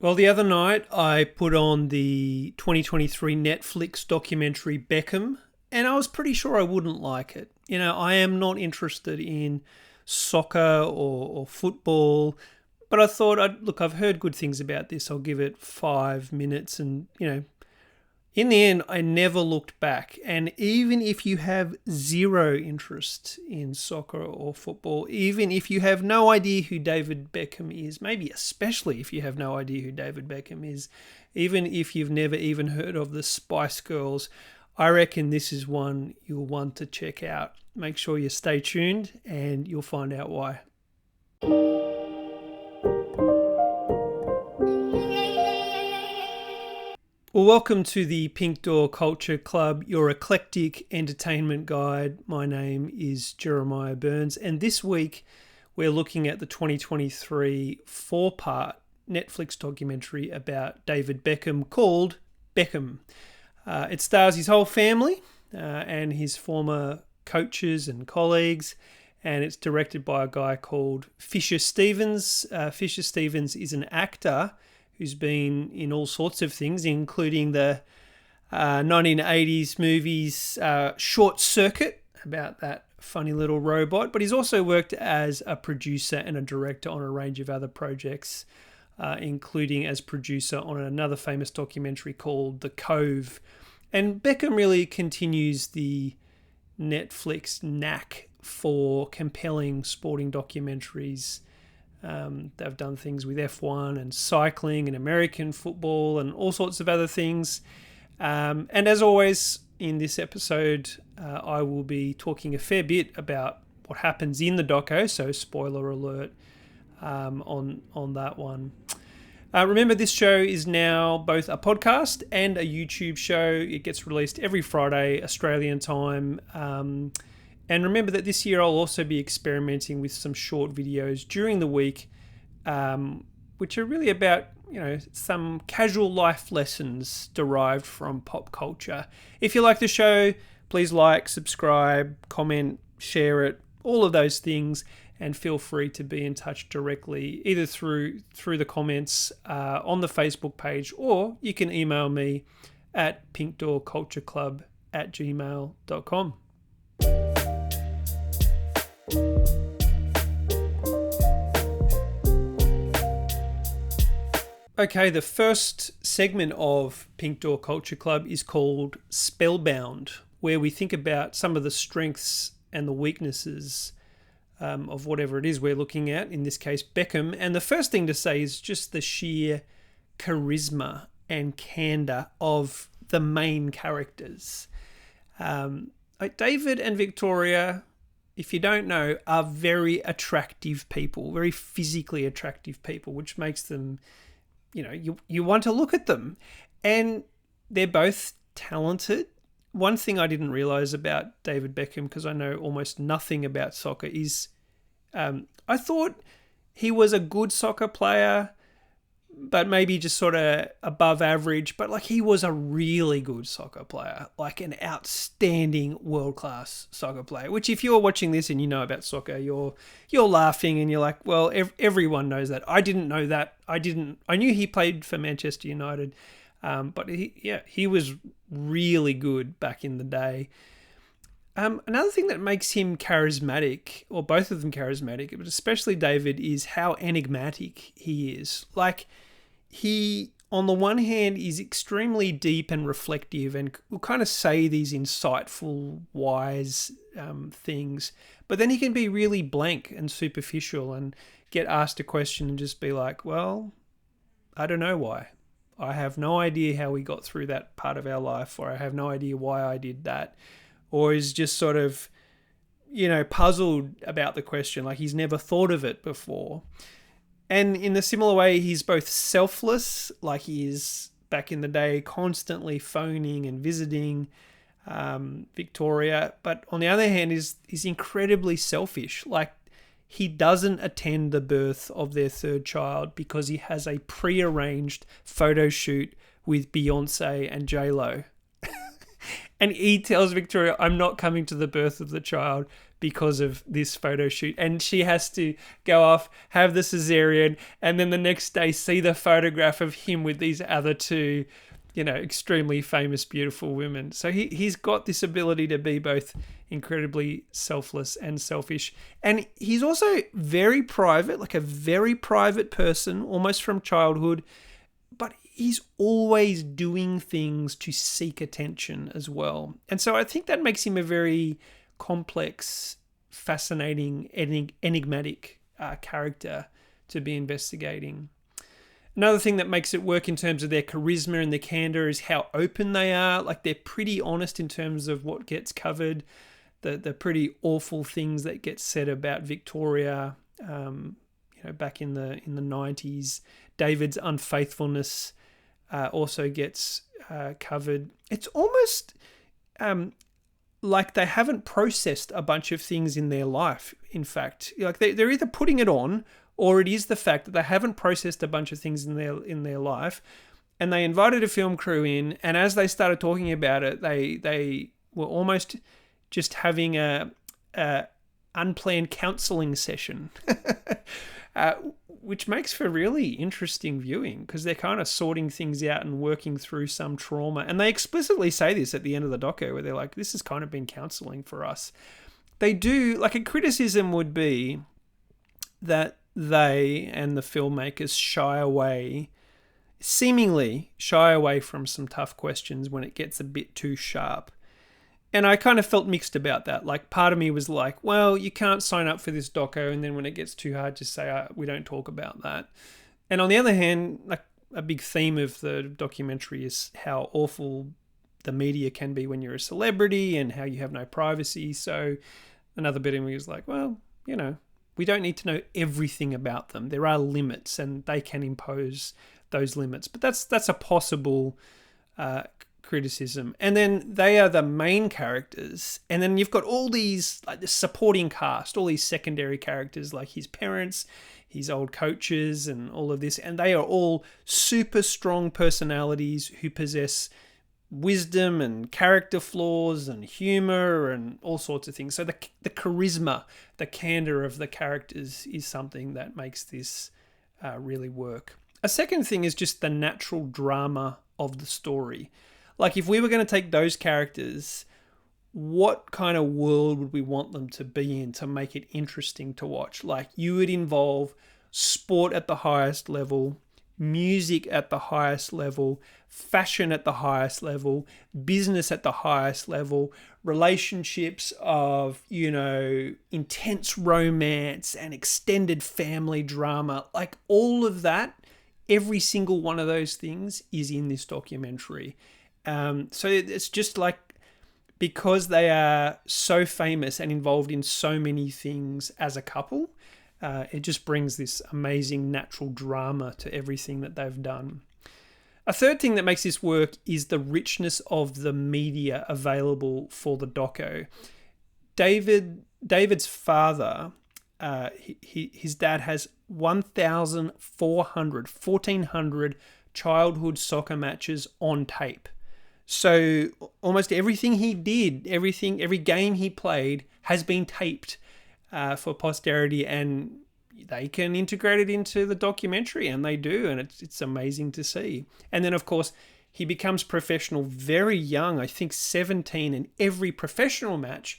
Well, the other night I put on the 2023 Netflix documentary Beckham, and I was pretty sure I wouldn't like it. I am not interested in soccer or football, but I thought, I've heard good things about this. I'll give it 5 minutes, and in the end, I never looked back. And even if you have zero interest in soccer or football, even if you have no idea who David Beckham is, maybe especially if you have no idea who David Beckham is, even if you've never even heard of the Spice Girls, I reckon this is one you'll want to check out. Make sure you stay tuned and you'll find out why. Well, welcome to the Pink Door Culture Club, your eclectic entertainment guide. My name is Jeremiah Burns, and this week we're looking at the 2023 four-part Netflix documentary about David Beckham called Beckham. It stars his whole family and his former coaches and colleagues, and it's directed by a guy called Fisher Stevens. Fisher Stevens is an actor who's been in all sorts of things, including the 1980s movies Short Circuit, about that funny little robot. But he's also worked as a producer and a director on a range of other projects, including as producer on another famous documentary called The Cove. And Beckham really continues the Netflix knack for compelling sporting documentaries. They've done things with F1 and cycling and American football and all sorts of other things. And as always, in this episode, I will be talking a fair bit about what happens in the doco, so spoiler alert on that one. Remember, this show is now both a podcast and a YouTube show. It gets released every Friday, Australian time. And remember that this year I'll also be experimenting with some short videos during the week, which are really about, some casual life lessons derived from pop culture. If you like the show, please like, subscribe, comment, share it, all of those things, and feel free to be in touch directly, either through the comments on the Facebook page, or you can email me at pinkdoorcultureclub@gmail.com. Okay, the first segment of Pink Door Culture Club is called Spellbound, where we think about some of the strengths and the weaknesses of whatever it is we're looking at, in this case Beckham. And the first thing to say is just the sheer charisma and candor of the main characters. David and Victoria, if you don't know, are very attractive people, very physically attractive people, which makes them, you want to look at them. And they're both talented. One thing I didn't realize about David Beckham, because I know almost nothing about soccer, is I thought he was a good soccer player, but maybe just sort of above average. But he was a really good soccer player, like an outstanding world-class soccer player, which if you're watching this and you know about soccer, you're laughing and you're like, well, everyone knows that. I didn't know that. I knew he played for Manchester United, but he was really good back in the day. Another thing that makes him charismatic, or both of them charismatic, but especially David, is how enigmatic he is. He, on the one hand, is extremely deep and reflective and will kind of say these insightful, wise things, but then he can be really blank and superficial and get asked a question and just be like, well, I don't know why. I have no idea how we got through that part of our life, or I have no idea why I did that. Or is just sort of, puzzled about the question, like he's never thought of it before. And in a similar way, he's both selfless, like he is back in the day, constantly phoning and visiting Victoria. But on the other hand, he's incredibly selfish. Like, he doesn't attend the birth of their third child because he has a pre-arranged photo shoot with Beyonce and J-Lo. And he tells Victoria, I'm not coming to the birth of the child because of this photo shoot. And she has to go off, have the cesarean, and then the next day see the photograph of him with these other two, extremely famous, beautiful women. So he's got this ability to be both incredibly selfless and selfish. And he's also very private, like a very private person, almost from childhood. But he's always doing things to seek attention as well. And so I think that makes him a very complex, fascinating, enigmatic character to be investigating. Another thing that makes it work in terms of their charisma and their candor is how open they are. Like, they're pretty honest in terms of what gets covered, the pretty awful things that get said about Victoria, back in the 90s. David's unfaithfulness also gets covered. It's almost like they haven't processed a bunch of things in their life. In fact, like they're either putting it on, or it is the fact that they haven't processed a bunch of things in their life, and they invited a film crew in, and as they started talking about it, they were almost just having a unplanned counselling session, which makes for really interesting viewing because they're kind of sorting things out and working through some trauma. And they explicitly say this at the end of the doco, where they're like, this has kind of been counselling for us. They do, like, a criticism would be that they and the filmmakers seemingly shy away from some tough questions when it gets a bit too sharp. And I kind of felt mixed about that. Like, part of me was like, well, you can't sign up for this doco, and then when it gets too hard, just say, we don't talk about that. And on the other hand, like, a big theme of the documentary is how awful the media can be when you're a celebrity and how you have no privacy. So another bit of me was like, well, we don't need to know everything about them. There are limits, and they can impose those limits. But that's a possible criticism. And then they are the main characters, and then you've got all these, like, the supporting cast, all these secondary characters, like his parents, his old coaches, and all of this, and they are all super strong personalities who possess wisdom and character flaws and humor and all sorts of things. So the charisma, the candor of the characters is something that makes this really work. A second thing is just the natural drama of the story. Like, if we were going to take those characters, what kind of world would we want them to be in to make it interesting to watch? Like, you would involve sport at the highest level, music at the highest level, fashion at the highest level, business at the highest level, relationships of, intense romance and extended family drama. Like, all of that, every single one of those things is in this documentary. So it's just like, because they are so famous and involved in so many things as a couple, it just brings this amazing natural drama to everything that they've done. A third thing that makes this work is the richness of the media available for the doco. David's father, his dad has 1,400 childhood soccer matches on tape. So almost everything he did, every game he played has been taped for posterity, and they can integrate it into the documentary, and they do, and it's amazing to see. And then, of course, he becomes professional very young, I think 17, and every professional match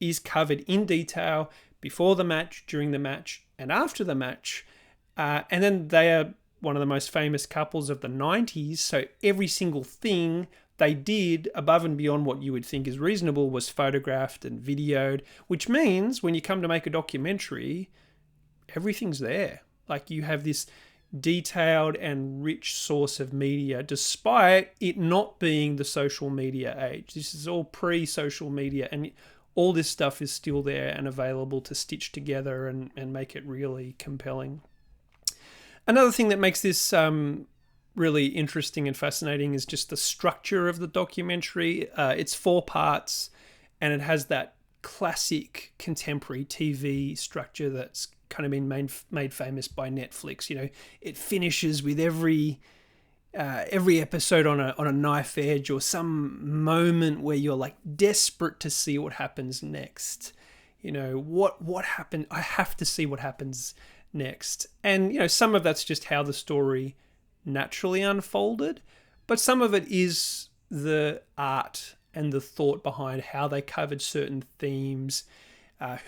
is covered in detail before the match, during the match, and after the match. And then they are one of the most famous couples of the 90s, so every single thing they did above and beyond what you would think is reasonable was photographed and videoed, which means when you come to make a documentary, everything's there. Like, you have this detailed and rich source of media, despite it not being the social media age. This is all pre-social media, and all this stuff is still there and available to stitch together and make it really compelling. Another thing that makes this really interesting and fascinating is just the structure of the documentary. It's 4 parts, and it has that classic contemporary TV structure that's kind of been made famous by Netflix. It finishes with every episode on a knife edge, or some moment where you're like desperate to see what happens next. what happened? I have to see what happens next. And, some of that's just how the story naturally unfolded, but some of it is the art and the thought behind how they covered certain themes,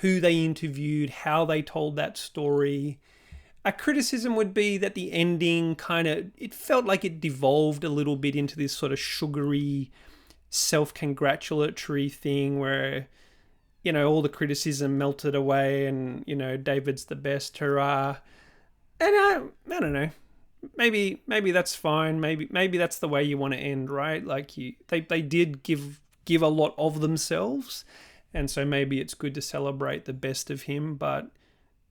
who they interviewed, how they told that story. A criticism would be that the ending it felt like it devolved a little bit into this sort of sugary, self-congratulatory thing where, all the criticism melted away and, David's the best, hurrah. And I don't know. Maybe that's fine. Maybe that's the way you want to end, right? Like they did give a lot of themselves, and so maybe it's good to celebrate the best of him. But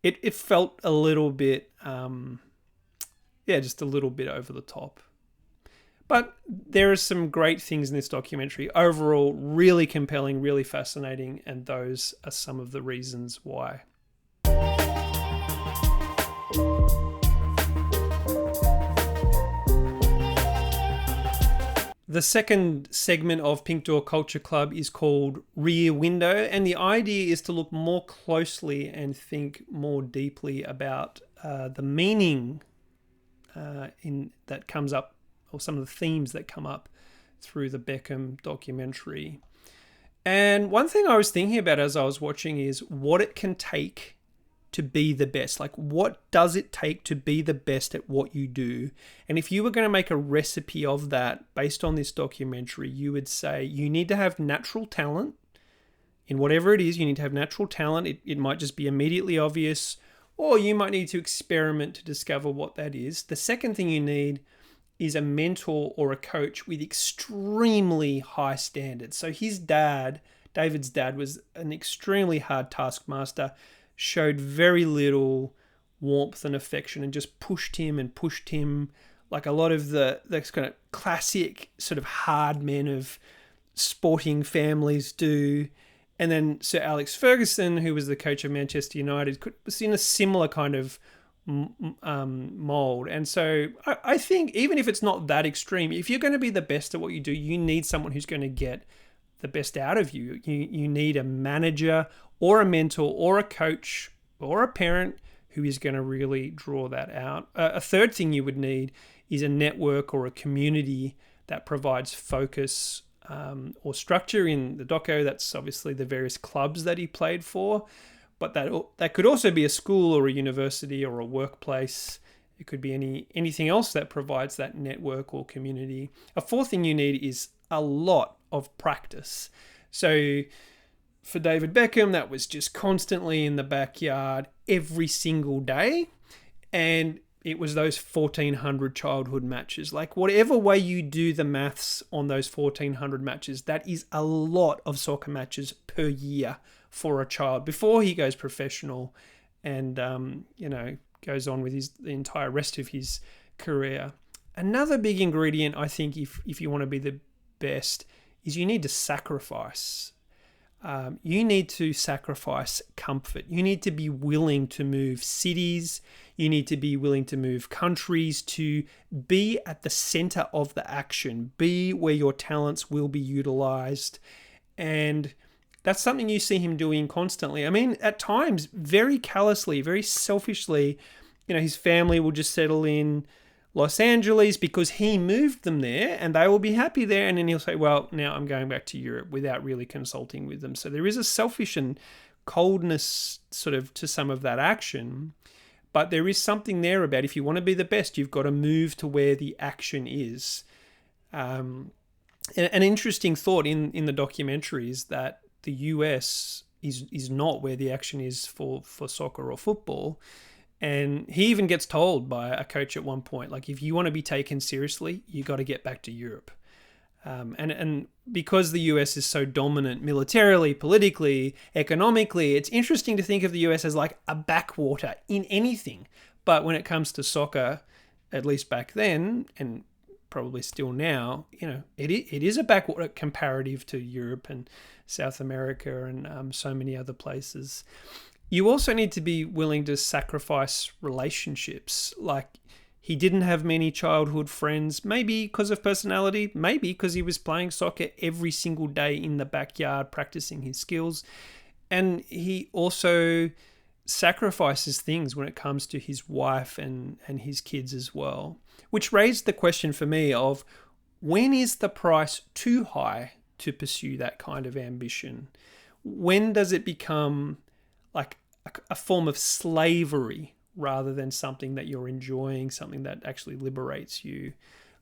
it felt a little bit, just a little bit over the top. But there are some great things in this documentary. Overall, really compelling, really fascinating, and those are some of the reasons why. The second segment of Pink Door Culture Club is called Rear Window, and the idea is to look more closely and think more deeply about the meaning that comes up, or some of the themes that come up through the Beckham documentary. And one thing I was thinking about as I was watching is what it can take to be the best. Like, what does it take to be the best at what you do? And if you were going to make a recipe of that based on this documentary, you would say you need to have natural talent. In whatever it is, you need to have natural talent. It might just be immediately obvious, or you might need to experiment to discover what that is. The second thing you need is a mentor or a coach with extremely high standards. So his dad, David's dad, was an extremely hard taskmaster, showed very little warmth and affection, and just pushed him like a lot of the kind of classic sort of hard men of sporting families do. And then Sir Alex Ferguson, who was the coach of Manchester United, was in a similar kind of mold. And so I think even if it's not that extreme, if you're going to be the best at what you do, you need someone who's going to get the best out of you. You need a manager or a mentor or a coach or a parent who is going to really draw that out. A third thing you would need is a network or a community that provides focus or structure. In the doco, that's obviously the various clubs that he played for, but that could also be a school or a university or a workplace. It could be anything else that provides that network or community. A fourth thing you need is a lot of practice. So for David Beckham, that was just constantly in the backyard every single day. And it was those 1,400 childhood matches. Like, whatever way you do the maths on those 1,400 matches, that is a lot of soccer matches per year for a child before he goes professional and, goes on with the entire rest of his career. Another big ingredient, I think, if you want to be the best, is you need to sacrifice. You need to sacrifice comfort. You need to be willing to move cities. You need to be willing to move countries, to be at the center of the action, be where your talents will be utilized. And that's something you see him doing constantly. I mean, at times, very callously, very selfishly, his family will just settle in Los Angeles because he moved them there and they will be happy there. And then he'll say, well, now I'm going back to Europe, without really consulting with them. So there is a selfish and coldness sort of to some of that action. But there is something there about, if you want to be the best, you've got to move to where the action is. An interesting thought in the documentary is that the US is not where the action is for soccer or football. And he even gets told by a coach at one point, like, if you want to be taken seriously, you got to get back to Europe. And because the US is so dominant militarily, politically, economically, it's interesting to think of the US as like a backwater in anything. But when it comes to soccer, at least back then, and probably still now, it is a backwater comparative to Europe and South America and so many other places. You also need to be willing to sacrifice relationships. Like, he didn't have many childhood friends, maybe because of personality, maybe because he was playing soccer every single day in the backyard, practicing his skills. And he also sacrifices things when it comes to his wife and his kids as well, which raised the question for me of, when is the price too high to pursue that kind of ambition? When does it become like a form of slavery rather than something that you're enjoying, something that actually liberates you?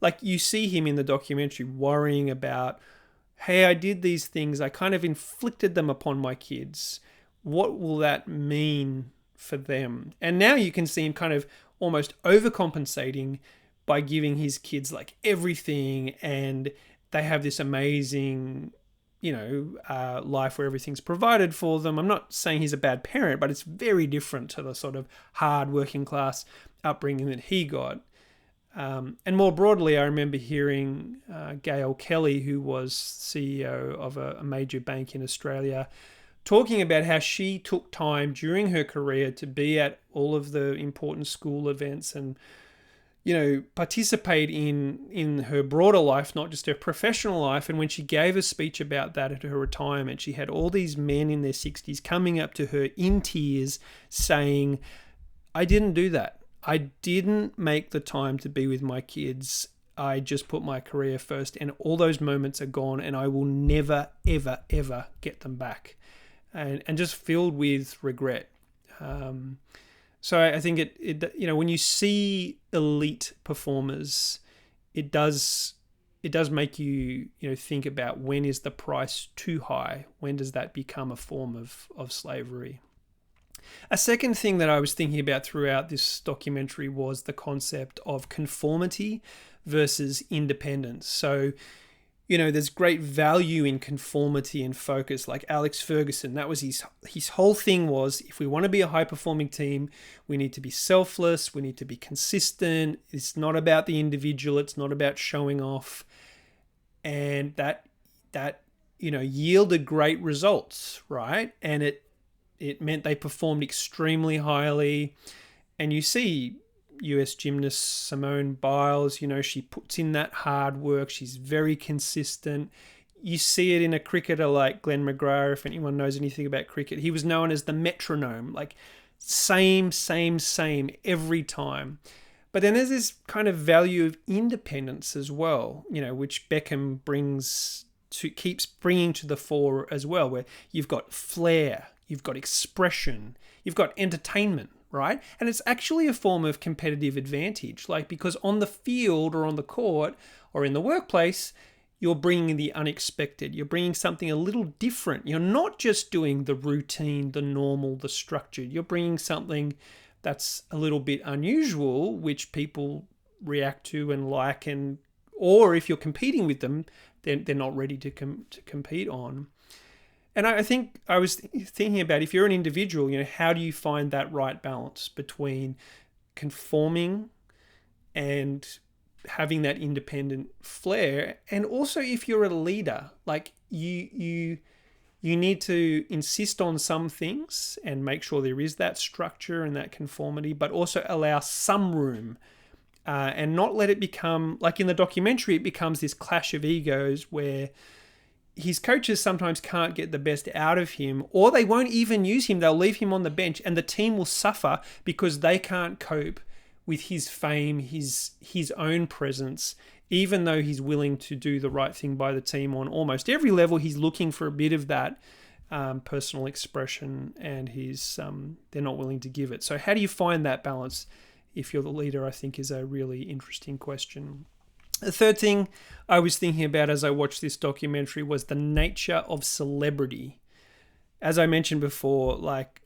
Like, you see him in the documentary worrying about, hey, I did these things, I kind of inflicted them upon my kids. What will that mean for them? And now you can see him kind of almost overcompensating by giving his kids like everything, and they have this amazing, life where everything's provided for them. I'm not saying he's a bad parent, but it's very different to the sort of hard working class upbringing that he got. And more broadly, I remember hearing Gail Kelly, who was CEO of a major bank in Australia, talking about how she took time during her career to be at all of the important school events and, participate in her broader life, not just her professional life. And when she gave a speech about that at her retirement, she had all these men in their 60s coming up to her in tears saying, I didn't do that. I didn't make the time to be with my kids. I just put my career first, and all those moments are gone, and I will never, ever, ever get them back. And just filled with regret. So I think it when you see elite performers, it does make you think about, when is the price too high? When does that become a form of slavery? A second thing that I was thinking about throughout this documentary was the concept of conformity versus independence. So, there's great value in conformity and focus. Like Alex Ferguson, that was his whole thing was, if we want to be a high-performing team, we need to be selfless, we need to be consistent. It's not about the individual, it's not about showing off. And that yielded great results, right? And it meant they performed extremely highly. And you see US gymnast Simone Biles, she puts in that hard work. She's very consistent. You see it in a cricketer like Glenn McGrath, if anyone knows anything about cricket. He was known as the metronome, like same every time. But then there's this kind of value of independence as well, which Beckham keeps bringing to the fore as well, where you've got flair, you've got expression, you've got entertainment, right? And it's actually a form of competitive advantage, because on the field or on the court or in the workplace, you're bringing the unexpected. You're bringing something a little different. You're not just doing the routine, the normal, the structured. You're bringing something that's a little bit unusual, which people react to and like, or if you're competing with them, they're not ready to compete on. And I think I was thinking about, if you're an individual, how do you find that right balance between conforming and having that independent flair? And also, if you're a leader, you need to insist on some things and make sure there is that structure and that conformity, but also allow some room and not let it become, like in the documentary, it becomes this clash of egos where his coaches sometimes can't get the best out of him, or they won't even use him. They'll leave him on the bench, and the team will suffer because they can't cope with his fame, his own presence. Even though he's willing to do the right thing by the team on almost every level, he's looking for a bit of that personal expression, and they're not willing to give it. So how do you find that balance if you're the leader, I think, is a really interesting question. The third thing I was thinking about as I watched this documentary was the nature of celebrity. As I mentioned before,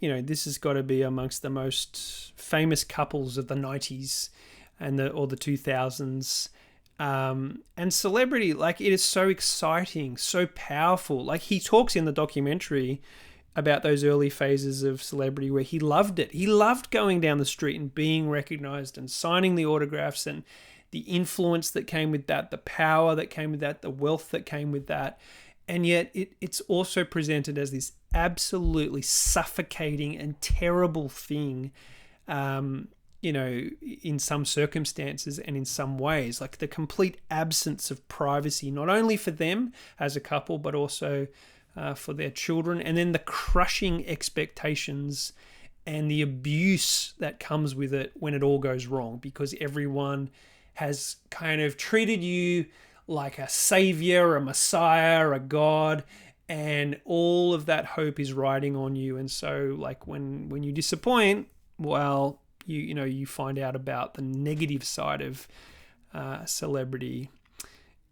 this has got to be amongst the most famous couples of the 90s or the 2000s. And celebrity, it is so exciting, so powerful. He talks in the documentary about those early phases of celebrity where he loved it. He loved going down the street and being recognized and signing the autographs, and the influence that came with that, the power that came with that, the wealth that came with that. And yet it's also presented as this absolutely suffocating and terrible thing, in some circumstances and in some ways, the complete absence of privacy, not only for them as a couple, but also for their children, and then the crushing expectations and the abuse that comes with it when it all goes wrong, because everyone has kind of treated you like a savior, a messiah, a god, and all of that hope is riding on you. And so like when you disappoint, well, you find out about the negative side of celebrity.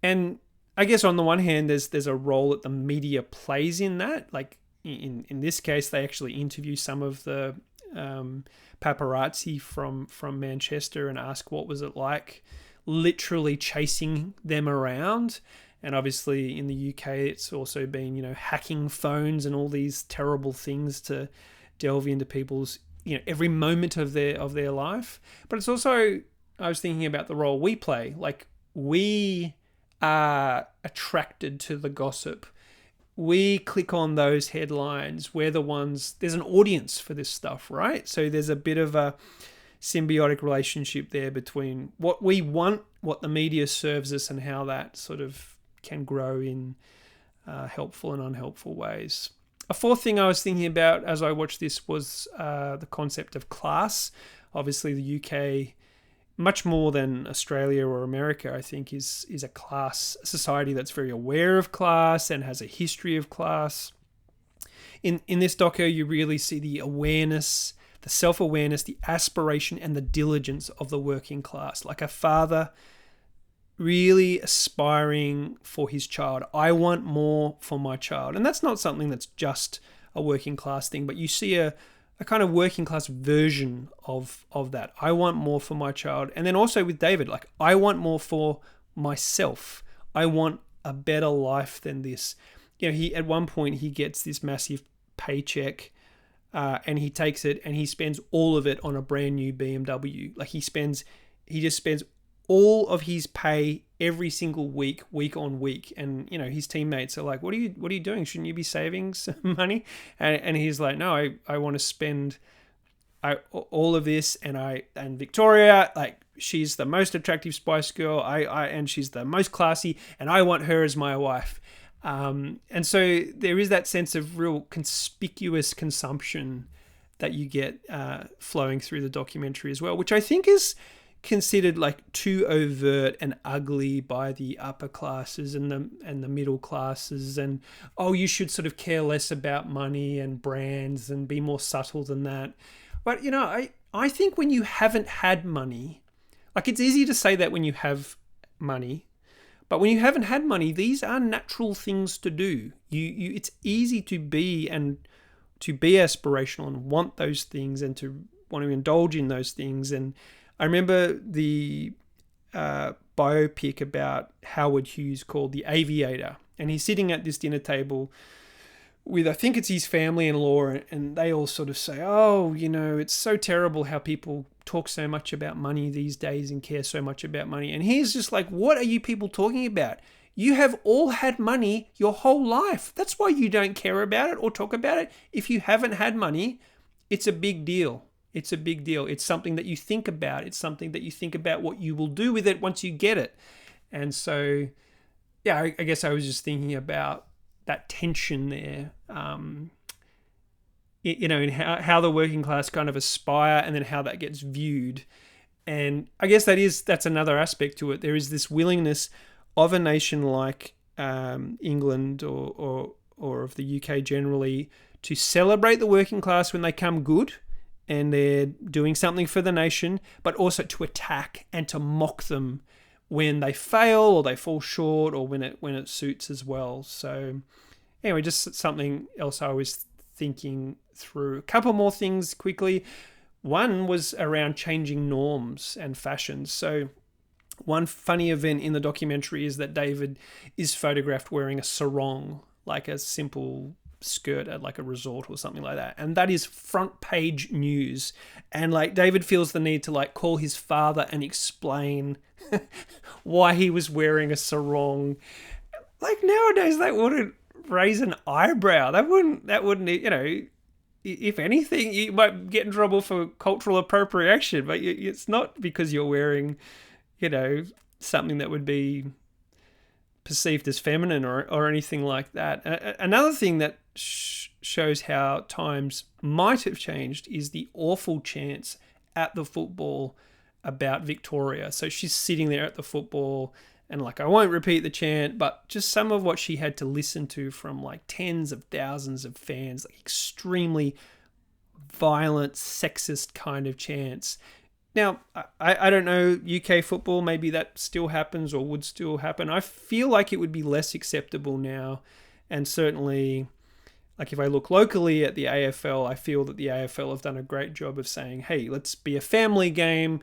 And I guess on the one hand, there's a role that the media plays in that. Like in this case, they actually interview some of the paparazzi from Manchester and ask what was it like literally chasing them around. And obviously in the UK, it's also been, hacking phones and all these terrible things to delve into people's, every moment of their life. But it's also, I was thinking about the role we play. Like, we are attracted to the gossip. We click on those headlines. We're the ones, there's an audience for this stuff, right? So there's a bit of a symbiotic relationship there between what we want, what the media serves us, and how that sort of can grow in helpful and unhelpful ways. A fourth thing I was thinking about as I watched this was the concept of class. Obviously, the UK, much more than Australia or America, I think, is a society that's very aware of class and has a history of class. In this doco, you really see the awareness, the self-awareness, the aspiration, and the diligence of the working class. Like a father really aspiring for his child. I want more for my child. And that's not something that's just a working class thing, but you see a kind of working class version of that. I want more for my child. And then also with David, like, I want more for myself. I want a better life than this. He at one point he gets this massive paycheck and he takes it and he spends all of it on a brand new BMW. Like he just spends all of his pay every single week on week. And, his teammates are like, what are you doing? Shouldn't you be saving some money? And he's like, no, I want to spend all of this. And Victoria, like, she's the most attractive Spice Girl. And she's the most classy, and I want her as my wife. And so there is that sense of real conspicuous consumption that you get flowing through the documentary as well, which I think is considered like too overt and ugly by the upper classes and the middle classes, and you should sort of care less about money and brands and be more subtle than that. But I think when you haven't had money, like, it's easy to say that when you have money, but when you haven't had money, these are natural things to do. It's easy to be aspirational and want those things and to want to indulge in those things. And I remember the biopic about Howard Hughes called The Aviator, and he's sitting at this dinner table with, I think it's his family-in-law, and they all sort of say, it's so terrible how people talk so much about money these days and care so much about money. And he's just like, what are you people talking about? You have all had money your whole life. That's why you don't care about it or talk about it. If you haven't had money, it's a big deal. It's a big deal. It's something that you think about. It's something that you think about what you will do with it once you get it. And so, yeah, I guess I was just thinking about that tension there, in how the working class kind of aspire and then how that gets viewed. And I guess that's another aspect to it. There is this willingness of a nation like England or of the UK generally to celebrate the working class when they come good and they're doing something for the nation, but also to attack and to mock them when they fail or they fall short or when it suits as well. So anyway, just something else I was thinking through. A couple more things quickly. One was around changing norms and fashions. So one funny event in the documentary is that David is photographed wearing a sarong, like a simple skirt at like a resort or something like that, and that is front page news. And like David feels the need to like call his father and explain why he was wearing a sarong. Like nowadays that wouldn't raise an eyebrow. That wouldn't if anything you might get in trouble for cultural appropriation, but it's not because you're wearing something that would be perceived as feminine or anything like that. Another thing that shows how times might have changed is the awful chants at the football about Victoria. So she's sitting there at the football, and like, I won't repeat the chant, but just some of what she had to listen to from like tens of thousands of fans, like extremely violent, sexist kind of chants. Now, I don't know UK football, maybe that still happens or would still happen. I feel like it would be less acceptable now. And certainly, like if I look locally at the AFL, I feel that the AFL have done a great job of saying, hey, let's be a family game.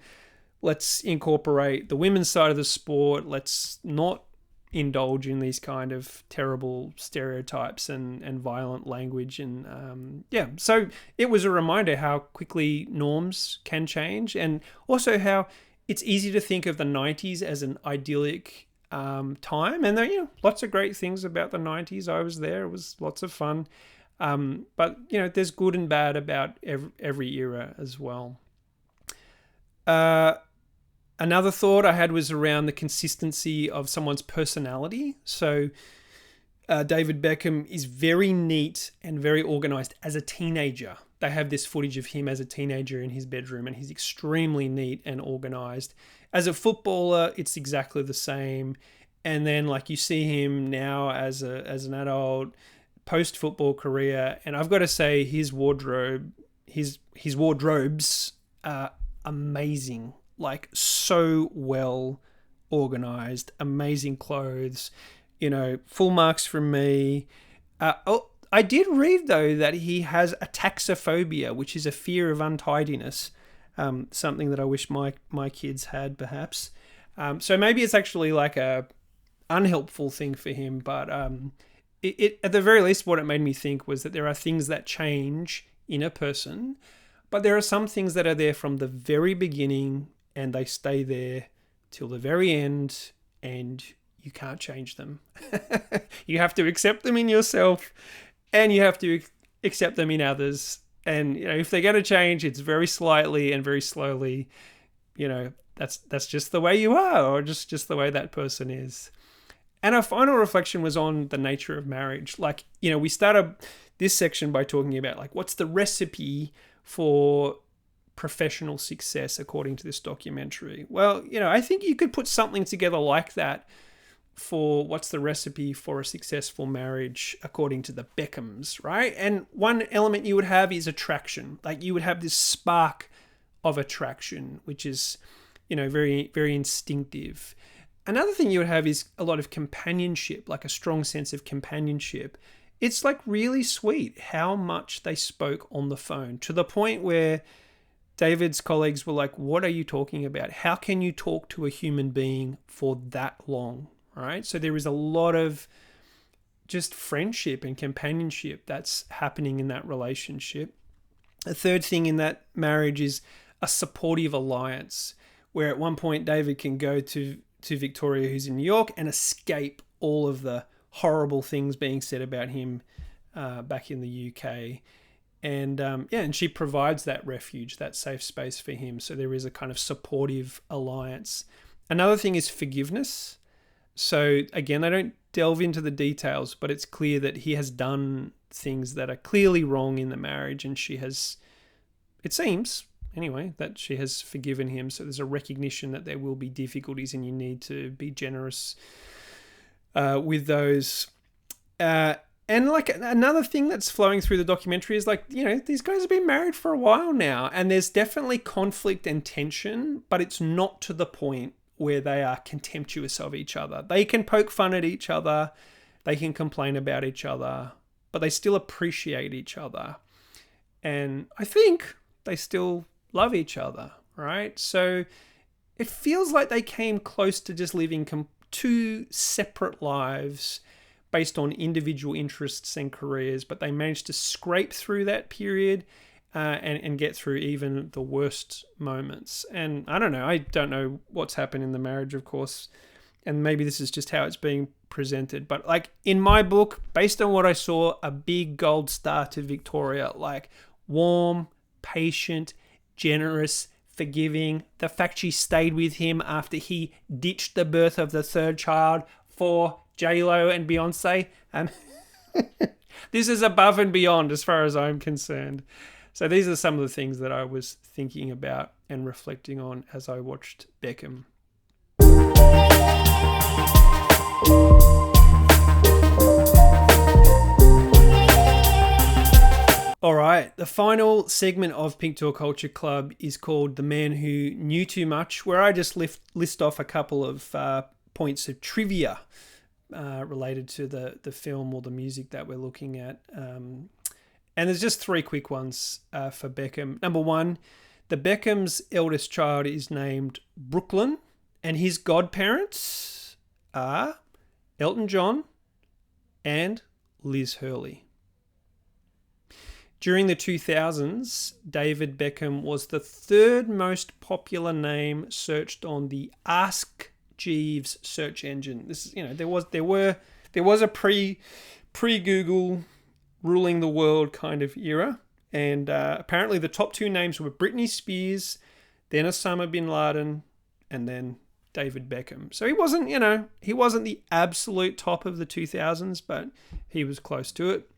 Let's incorporate the women's side of the sport. Let's not indulge in these kind of terrible stereotypes and violent language. And so it was a reminder how quickly norms can change, and also how it's easy to think of the 90s as an idyllic time. And there are lots of great things about the 90s. I was there. It was lots of fun. But there's good and bad about every era as well. Another thought I had was around the consistency of someone's personality. So David Beckham is very neat and very organized as a teenager. They have this footage of him as a teenager in his bedroom, and he's extremely neat and organized. As a footballer, it's exactly the same. And then like you see him now as an adult, post-football career, and I've got to say his wardrobes are amazing. Like so well organized, amazing clothes, full marks from me. I did read though that he has a taxophobia, which is a fear of untidiness, something that I wish my kids had perhaps. So maybe it's actually like a unhelpful thing for him, but it at the very least, what it made me think was that there are things that change in a person, but there are some things that are there from the very beginning, and they stay there till the very end, and you can't change them. You have to accept them in yourself, and you have to accept them in others. And if they're going to change, it's very slightly and very slowly. That's just the way you are, or just the way that person is. And our final reflection was on the nature of marriage. Like, we started this section by talking about like, what's the recipe for professional success according to this documentary? Well, I think you could put something together like that for what's the recipe for a successful marriage according to the Beckhams, right? And one element you would have is attraction. Like you would have this spark of attraction, which is, very, very instinctive. Another thing you would have is a lot of companionship, like a strong sense of companionship. It's like really sweet how much they spoke on the phone, to the point where David's colleagues were like, what are you talking about? How can you talk to a human being for that long, right? So there is a lot of just friendship and companionship that's happening in that relationship. A third thing in that marriage is a supportive alliance, where at one point David can go to Victoria, who's in New York, and escape all of the horrible things being said about him back in the UK. And she provides that refuge, that safe space for him. So there is a kind of supportive alliance. Another thing is forgiveness. So again, I don't delve into the details, but it's clear that he has done things that are clearly wrong in the marriage, and she has, it seems anyway, that she has forgiven him. So there's a recognition that there will be difficulties, and you need to be generous with those. And like another thing that's flowing through the documentary is like, these guys have been married for a while now, and there's definitely conflict and tension, but it's not to the point where they are contemptuous of each other. They can poke fun at each other, they can complain about each other, but they still appreciate each other. And I think they still love each other, right? So it feels like they came close to just living two separate lives based on individual interests and careers, but they managed to scrape through that period and get through even the worst moments. And I don't know what's happened in the marriage, of course, and maybe this is just how it's being presented. But like in my book, based on what I saw, a big gold star to Victoria, like warm, patient, generous, forgiving. The fact she stayed with him after he ditched the birth of the third child for J-Lo and Beyonce. This is above and beyond as far as I'm concerned. So these are some of the things that I was thinking about and reflecting on as I watched Beckham. All right, the final segment of Pink Door Culture Club is called The Man Who Knew Too Much, where I just list off a couple of points of trivia related to the film or the music that we're looking at. And there's just three quick ones for Beckham. Number one, the Beckham's eldest child is named Brooklyn, and his godparents are Elton John and Liz Hurley. During the 2000s, David Beckham was the third most popular name searched on the Ask Jeeves search engine. This is, there was a pre-Google ruling the world kind of era, and apparently the top two names were Britney Spears, then Osama bin Laden, and then David Beckham. So he wasn't the absolute top of the 2000s, but he was close to it.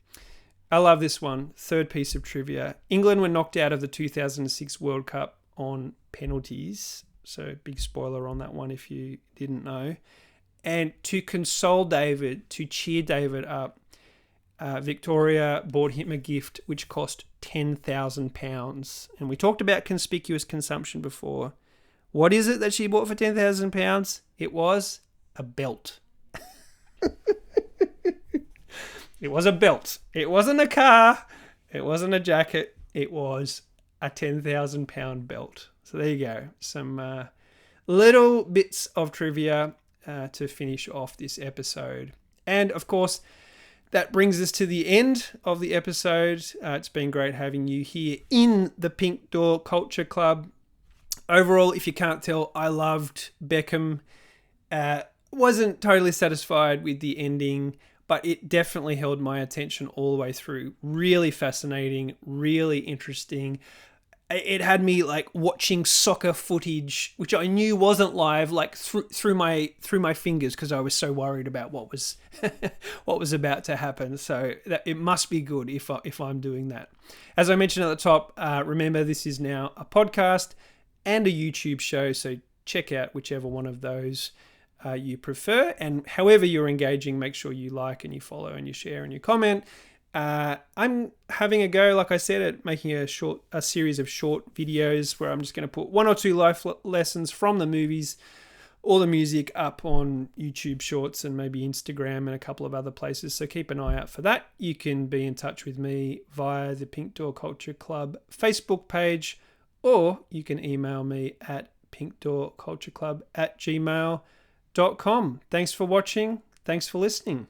I love this one. Third piece of trivia. England were knocked out of the 2006 World Cup on penalties. So big spoiler on that one if you didn't know. And to console David, to cheer David up, Victoria bought him a gift which cost £10,000. And we talked about conspicuous consumption before. What is it that she bought for £10,000? It was a belt. It was a belt. It wasn't a car. It wasn't a jacket. It was a £10,000 belt. So there you go. Some little bits of trivia to finish off this episode. And of course, that brings us to the end of the episode. It's been great having you here in the Pink Door Culture Club. Overall, if you can't tell, I loved Beckham. Wasn't totally satisfied with the ending, but it definitely held my attention all the way through. Really fascinating, really interesting. It had me like watching soccer footage, which I knew wasn't live, like through my fingers because I was so worried about what was what was about to happen. So it must be good if I'm doing that. As I mentioned at the top, remember this is now a podcast and a YouTube show, so check out whichever one of those you prefer, and however you're engaging, make sure you like and you follow and you share and you comment. I'm having a go, like I said, at making a series of short videos where I'm just going to put one or two life lessons from the movies or the music up on YouTube Shorts and maybe Instagram and a couple of other places. So keep an eye out for that. You can be in touch with me via the Pink Door Culture Club Facebook page, or you can email me at pinkdoorcultureclub@gmail.com. Thanks for watching. Thanks for listening.